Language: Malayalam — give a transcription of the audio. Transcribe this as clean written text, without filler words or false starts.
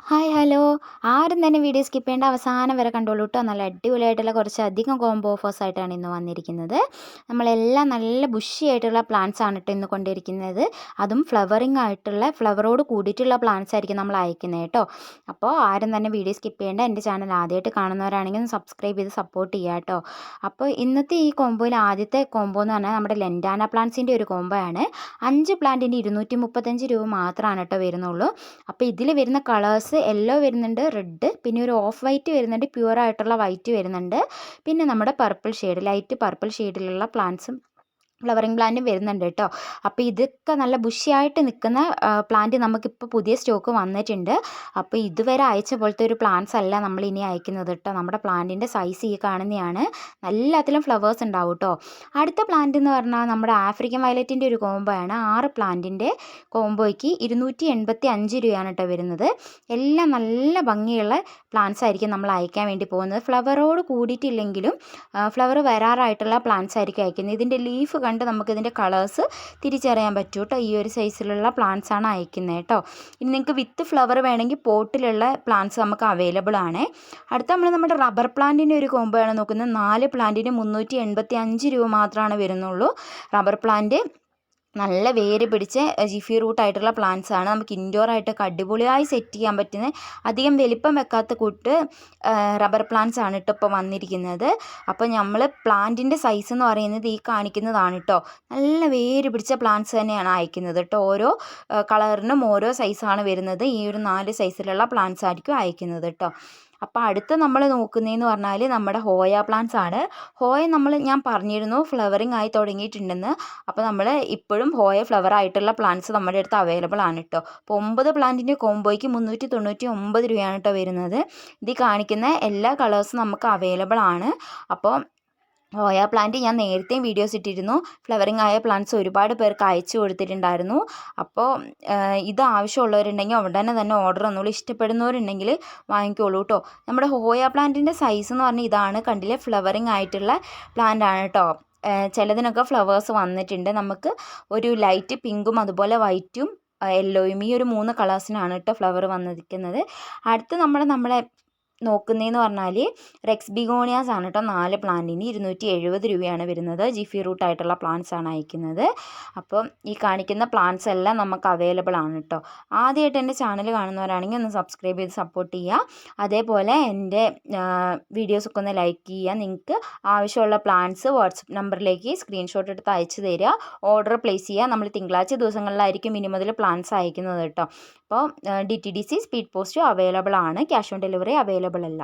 Hi hello. ആരും തന്നെ വീഡിയോ സ്കിപ്പ് ചെയ്യേണ്ട അവസാനം വരെ കണ്ടോളൂ കേട്ടോ. നല്ല അടിപൊളിയായിട്ടുള്ള കുറച്ചധികം കോംബോ ഓഫേഴ്സായിട്ടാണ് ഇന്ന് വന്നിരിക്കുന്നത്. നമ്മളെല്ലാം നല്ല ബുഷി ആയിട്ടുള്ള പ്ലാന്റ്സ് ആണ് കേട്ടോ ഇന്ന് കൊണ്ടിരിക്കുന്നത്. അതും ഫ്ലവറിങ് ആയിട്ടുള്ള ഫ്ലവറോട് കൂടിയിട്ടുള്ള പ്ലാന്റ്സ് ആയിരിക്കും നമ്മൾ അയക്കുന്നത് കേട്ടോ. അപ്പോൾ ആരും തന്നെ വീഡിയോ സ്കിപ്പ് ചെയ്യേണ്ട. എൻ്റെ ചാനൽ ആദ്യമായിട്ട് കാണുന്നവരാണെങ്കിൽ ഒന്ന് സബ്സ്ക്രൈബ് ചെയ്ത് സപ്പോർട്ട് ചെയ്യുക കേട്ടോ. അപ്പോൾ ഇന്നത്തെ ഈ കോംബോയിൽ ആദ്യത്തെ കോംബോ എന്ന് പറഞ്ഞാൽ നമ്മുടെ ലെൻഡാന പ്ലാന്റ്സിൻ്റെ ഒരു കോംബോ ആണ്. 5 പ്ലാന്റിന് 235 രൂപ മാത്രമാണ് കേട്ടോ വരുന്നുള്ളൂ. അപ്പോൾ ഇതിൽ വരുന്ന കളേഴ്സ് യെല്ലോ വരുന്നുണ്ട്, റെഡ്, പിന്നെ ഒരു ഓഫ് വൈറ്റ് വരുന്നുണ്ട്, പ്യുവർ ആയിട്ടുള്ള വൈറ്റ് വരുന്നുണ്ട്, പിന്നെ നമ്മുടെ പർപ്പിൾ ഷെയ്ഡ്, ലൈറ്റ് പർപ്പിൾ ഷെയ്ഡിലുള്ള പ്ലാന്റ്സും ഫ്ലവറിങ് പ്ലാന്റും വരുന്നുണ്ട് കേട്ടോ. അപ്പോൾ ഇതൊക്കെ നല്ല ബുഷിയായിട്ട് നിൽക്കുന്ന പ്ലാന്റ് നമുക്കിപ്പോൾ പുതിയ സ്റ്റോക്ക് വന്നിട്ടുണ്ട്. അപ്പോൾ ഇതുവരെ അയച്ച പോലത്തെ ഒരു പ്ലാന്റ്സ് അല്ല നമ്മൾ ഇനി അയക്കുന്നത് കേട്ടോ. നമ്മുടെ പ്ലാന്റിൻ്റെ സൈസ് ഈ കാണുന്നതാണ്. എല്ലാത്തിലും ഫ്ലവേഴ്സ് ഉണ്ടാവും കേട്ടോ. അടുത്ത പ്ലാന്റ് എന്ന് പറഞ്ഞാൽ നമ്മുടെ ആഫ്രിക്കൻ വയലറ്റിൻ്റെ ഒരു കോംബോ ആണ്. 6 പ്ലാന്റിൻ്റെ കോംബോയ്ക്ക് 285 രൂപയാണ് കേട്ടോ വരുന്നത്. എല്ലാം നല്ല ഭംഗിയുള്ള പ്ലാന്റ്സ് ആയിരിക്കും നമ്മൾ അയക്കാൻ വേണ്ടി പോകുന്നത്. ഫ്ലവറോട് കൂടിയിട്ടില്ലെങ്കിലും ഫ്ലവർ വരാറായിട്ടുള്ള പ്ലാന്റ്സ് ആയിരിക്കും അയക്കുന്നത്. ഇതിൻ്റെ ലീഫ് കണ്ട് നമുക്കിതിൻ്റെ കളേഴ്സ് തിരിച്ചറിയാൻ പറ്റും കേട്ടോ. ഈ ഒരു സൈസിലുള്ള പ്ലാന്റ്സ് ആണ് അയക്കുന്നത് കേട്ടോ. ഇനി നിങ്ങൾക്ക് വിത്ത് ഫ്ലവർ വേണമെങ്കിൽ പോട്ടിലുള്ള പ്ലാന്റ്സ് നമുക്ക് അവൈലബിൾ ആണ്. അടുത്ത നമ്മുടെ റബ്ബർ പ്ലാന്റിൻ്റെ ഒരു കോംബോ ആണ് നോക്കുന്നത്. 4 പ്ലാന്റിന് 385 രൂപ മാത്രമാണ് വരുന്നുള്ളൂ. റബ്ബർ പ്ലാന്റ് നല്ല വേര് പിടിച്ച ജിഫി റൂട്ടായിട്ടുള്ള പ്ലാന്റ്സ് ആണ്. നമുക്ക് ഇൻഡോർ ആയിട്ടൊക്കെ അടിപൊളിയായി സെറ്റ് ചെയ്യാൻ പറ്റുന്ന അധികം വലിപ്പം വെക്കാത്ത കൂട്ട് റബ്ബർ പ്ലാന്റ്സ് ആണ് കേട്ടോ ഇപ്പോൾ വന്നിരിക്കുന്നത്. അപ്പോൾ നമ്മൾ പ്ലാന്റിൻ്റെ സൈസ് എന്ന് പറയുന്നത് ഈ കാണിക്കുന്നതാണ് കേട്ടോ. നല്ല വേര് പിടിച്ച പ്ലാന്റ്സ് തന്നെയാണ് അയക്കുന്നത് കേട്ടോ. ഓരോ കളറിനും ഓരോ സൈസാണ് വരുന്നത്. ഈ ഒരു 4 സൈസിലുള്ള പ്ലാന്റ്സ് ആയിരിക്കും അയക്കുന്നത് കേട്ടോ. അപ്പോൾ അടുത്ത് നമ്മൾ നോക്കുന്നതെന്ന് പറഞ്ഞാൽ നമ്മുടെ ഹോയ പ്ലാന്റ്സ് ആണ്. ഞാൻ പറഞ്ഞിരുന്നു ഫ്ലവറിങ് ആയി തുടങ്ങിയിട്ടുണ്ടെന്ന്. അപ്പോൾ നമ്മൾ ഇപ്പോഴും ഹോയ ഫ്ലവർ ആയിട്ടുള്ള പ്ലാന്റ്സ് നമ്മുടെ അടുത്ത് അവൈലബിൾ ആണ് കേട്ടോ. അപ്പോൾ 9 പ്ലാന്റിൻ്റെ കോംബോയ്ക്ക് 399 രൂപയാണ് കേട്ടോ വരുന്നത്. ഇതിൽ കാണിക്കുന്ന എല്ലാ കളേഴ്സും നമുക്ക് അവൈലബിൾ ആണ്. അപ്പോൾ ഹോയ പ്ലാന്റ് ഞാൻ നേരത്തെയും വീഡിയോസ് ഇട്ടിരുന്നു. ഫ്ലവറിങ് ആയ പ്ലാന്റ്സ് ഒരുപാട് പേർക്ക് അയച്ചു കൊടുത്തിട്ടുണ്ടായിരുന്നു. അപ്പോൾ ഇത് ആവശ്യമുള്ളവരുണ്ടെങ്കിൽ ഉടനെ തന്നെ ഓർഡർ ഒന്നുകൂടി ഇഷ്ടപ്പെടുന്നവരുണ്ടെങ്കിൽ വാങ്ങിക്കോളൂ കേട്ടോ. നമ്മുടെ ഹോയ പ്ലാന്റിൻ്റെ സൈസ് എന്ന് പറഞ്ഞാൽ ഇതാണ്. കണ്ടില്ലേ, ഫ്ലവറിങ് ആയിട്ടുള്ള പ്ലാന്റ് ആണ് കേട്ടോ. ചിലതിനൊക്കെ ഫ്ലവേഴ്സ് വന്നിട്ടുണ്ട്. നമുക്ക് ഒരു ലൈറ്റ് പിങ്കും അതുപോലെ വൈറ്റും യെല്ലോയും ഈ ഒരു 3 കളേഴ്സിനാണ് കേട്ടോ ഫ്ലവർ വന്നിരിക്കുന്നത്. അടുത്ത് നമ്മളെ നോക്കുന്നതെന്ന് പറഞ്ഞാൽ റെക്സ് ബിഗോണിയാസ് ആണ് കേട്ടോ. 4 പ്ലാന്റിന് 270 രൂപയാണ് വരുന്നത്. ജിഫി റൂട്ടായിട്ടുള്ള പ്ലാന്റ്സ് ആണ് അയക്കുന്നത്. അപ്പം ഈ കാണിക്കുന്ന പ്ലാന്റ്സ് എല്ലാം നമുക്ക് അവൈലബിൾ ആണ് കേട്ടോ. ആദ്യമായിട്ട് എൻ്റെ ചാനൽ കാണുന്നവരാണെങ്കിൽ ഒന്ന് സബ്സ്ക്രൈബ് ചെയ്ത് സപ്പോർട്ട് ചെയ്യുക. അതേപോലെ എൻ്റെ വീഡിയോസൊക്കെ ഒന്ന് ലൈക്ക് ചെയ്യുക. നിങ്ങൾക്ക് ആവശ്യമുള്ള പ്ലാന്റ്സ് വാട്സപ്പ് നമ്പറിലേക്ക് സ്ക്രീൻഷോട്ട് എടുത്ത് അയച്ചു തരിക. ഓർഡർ പ്ലേസ് ചെയ്യുക. നമ്മൾ തിങ്കളാഴ്ച ദിവസങ്ങളിലായിരിക്കും ഇനി മുതൽ പ്ലാന്റ്സ് അയക്കുന്നത് കേട്ടോ. അപ്പോൾ DTDC സ്പീഡ് പോസ്റ്റ് അവൈലബിൾ ആണ്. ക്യാഷ് ഓൺ ഡെലിവറി അവൈലബിൾ അല്ല.